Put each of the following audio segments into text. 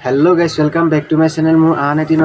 Hello guys, welcome back to my channel. More Anatino.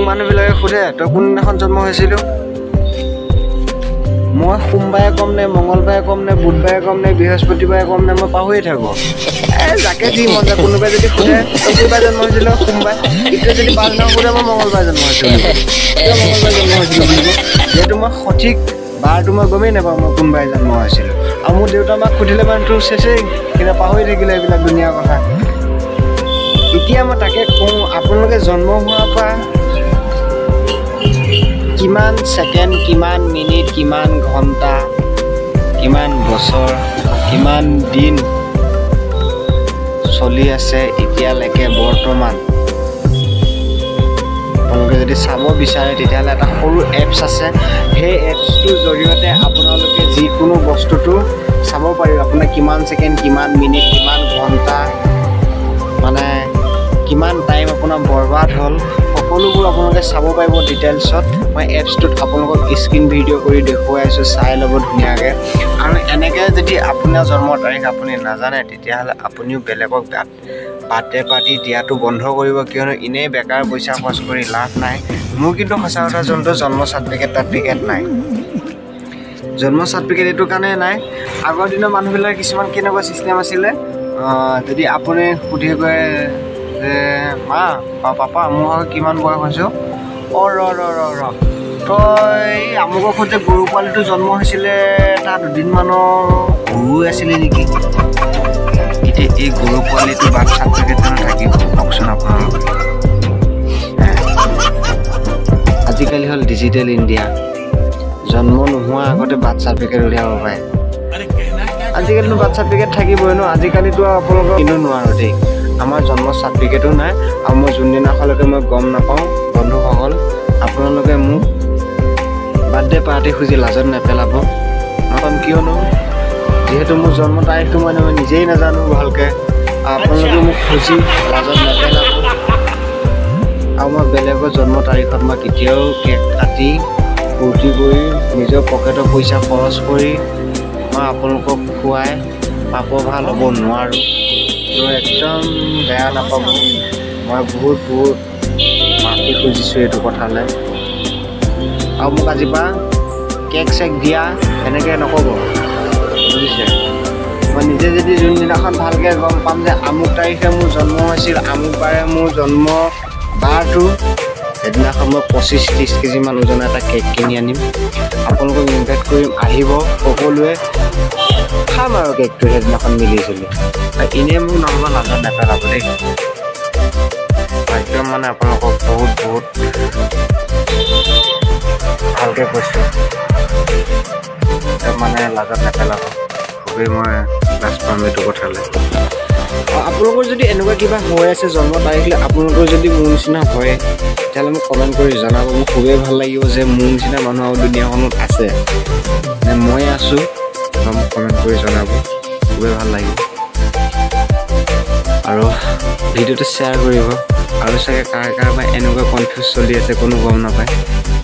মানুহ বিলাকে সোধে তই কোনদিনাখন জন্ম হৈছিলো মই সোমবাৰে কম নে মঙ্গলবাৰে কম নে বুধবাৰে কম নে বৃহস্পতিবাৰে কম নে মই পাহৰিয়ে থাকো যাকে যি মন যায় কোনোবাই যদি সোধে তই কোনবাৰে জন্ম হৈছিলো সোমবাৰে এতিয়া যদি পাঁচদিনা সোধে মই মঙ্গলবাৰে জন্ম হৈছিলো মঙ্গলবাৰে জন্ম হৈছিলো বুলিব যিহেতু মই সঠিক বাৰটো মই গমেই নাপাওঁ মই কোনবাৰে জন্ম হৈছিলো আৰু মোৰ দেউতা মাক সুধিলে মানে তোৰ চেচেই কিন্তু পাহৰি থাকিলে এইবিলাক দুনীয়াৰ কথা এতিয়া মই তাকে কওঁ আপোনালোকে জন্ম হোৱাৰ পৰা কিমান সেকেন্ড কিমান মিনিট কিমান ঘণ্টা কিমান বছৰ কিমান দিন চলি আছে এতিয়ালৈকে বৰ্তমান আপোনালোকে যদি চাব বিচাৰে তেতিয়াহ'লে এটা সৰু এপছ আছে সেই এপছটোৰ জৰিয়তে আপোনালোকে যিকোনো বস্তুটো চাব পাৰিব আপোনাৰ কিমান সেকেন্ড কিমান মিনিট কিমান ঘণ্টা মানে কিমান টাইম আপোনাৰ বৰবাদ হ'ল সকলোবোৰ আপোনালোকে চাব পাৰিব ডিটেইলছত মই এপছটোত আপোনালোকক স্ক্ৰীন ভিডিঅ' কৰি দেখুৱাই আছোঁ চাই ল'ব ধুনীয়াকৈ আৰু এনেকৈ যদি আপোনাৰ জন্মৰ তাৰিখ আপুনি নাজানে তেতিয়াহ'লে আপুনিও বেলেগক বাৰ্থডে পাৰ্টি দিয়াটো বন্ধ কৰিব কিয়নো এনেই বেকাৰ পইচা খৰচ কৰি লাভ নাই মোৰ কিন্তু সঁচা কথা যোনটো জন্ম চাৰ্টিফিকেট নাই জন্ম চাৰ্টিফিকেট এইটো কাৰণে নাই আগৰ দিনৰ মানুহবিলাকে কিছুমান কেনেকুৱা ছিষ্টেম আছিলে যদি আপুনি সুধি গৈ যে মা বা পাপা মোৰ আৰু কিমান বয়স হৈছোঁ ৰ তই আমুকৰ সৈতে গৰু পোৱালিটো জন্ম হৈছিলে তাৰ দুদিনমানৰ গৰু আছিলে নেকি এতিয়া এই গৰু পোৱালিটো বাৰ্থ চাৰ্টিফিকেট থাকিব কওকচোন আপোনালোকে আজিকালি হ'ল ডিজিটেল ইণ্ডিয়া জন্ম নোহোৱাৰ আগতে বাৰ্থ চাৰ্টিফিকেট উলিয়াব পাৰে আজিকালিতো বাৰ্থ চাৰ্টিফিকেট থাকিবই ন আজিকালিতো আপোনালোকক কিন্তু নোৱাৰোঁ দেই আমাৰ জন্ম চাৰ্টিফিকেটো নাই আৰু মই যোনদিনাখনলৈকে মই গম নাপাওঁ বন্ধুসকল আপোনালোকে মোক বাৰ্থডে পাৰ্টি খুজি লাজত নেপেলাব নাপাম কিয়নো যিহেতু মোৰ জন্ম তাৰিখটো মই নিজেই নাজানো ভালকৈ আপোনালোকে মোক খুজি লাজত নেপেলাব আৰু মই বেলেগৰ জন্ম তাৰিখত মই কেতিয়াও কেক কাটি ফূৰ্তি কৰি নিজৰ পকেটৰ পইচা খৰচ কৰি মই আপোনালোকক খুৱাই পাব ভাল হ'ব নোৱাৰোঁ একদম বেয়া নাপাব মই বহুত মাফি খুজিছোঁ এইটো কথালৈ আৰু মোক আজিৰ পৰা কেক চেক দিয়া এনেকৈ নক'ব বুজিছে মই নিজে যদি যোনদিনাখন ভালকৈ গম পাম যে আমুক তাৰিখে মোৰ জন্ম হৈছিল আমুক বাৰে মোৰ জন্ম বাৰটো সেইদিনাখন মই 25-30 কেজিমান ওজনৰ এটা কেক কিনি আনিম, আপোনালোকক ইনভাইট কৰিম, আহিব সকলোৱে খাম আৰু কেকটো সেইদিনাখন মিলি জুলি। এনেই মোক নহ'ব লাজত নেপেলাব দেই, একদম মানে আপোনালোকক বহুত ভালকৈ কৈছোঁ, মানে লাজত নেপেলাব, খুবেই মই লাজ পাম এইটো কথালৈ। আপোনালোকৰ যদি এনেকুৱা কিবা হৈ আছে জন্ম তাৰিখলৈ, আপোনালোকৰ যদি মোৰ নিচিনা হয় তেতিয়াহ'লে মোক কমেণ্ট কৰি জনাব। মোক খুবেই ভাল লাগিব যে মোৰ নিচিনা মানুহ আৰু দুনিয়াখনত আছে নে মই আছোঁ, বা মোক কমেণ্ট কৰি জনাব, খুবেই ভাল লাগিব। আৰু ভিডিঅ'টো শ্বেয়াৰ কৰিব। আৰু চাগে কাৰোবাৰ এনেকুৱা কনফিউজ চলি আছে, কোনো গম নাপায়।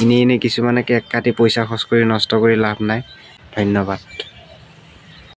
এনেই কিছুমানে কেক কাটি পইচা খৰচ কৰি নষ্ট কৰি লাভ নাই। ধন্যবাদ।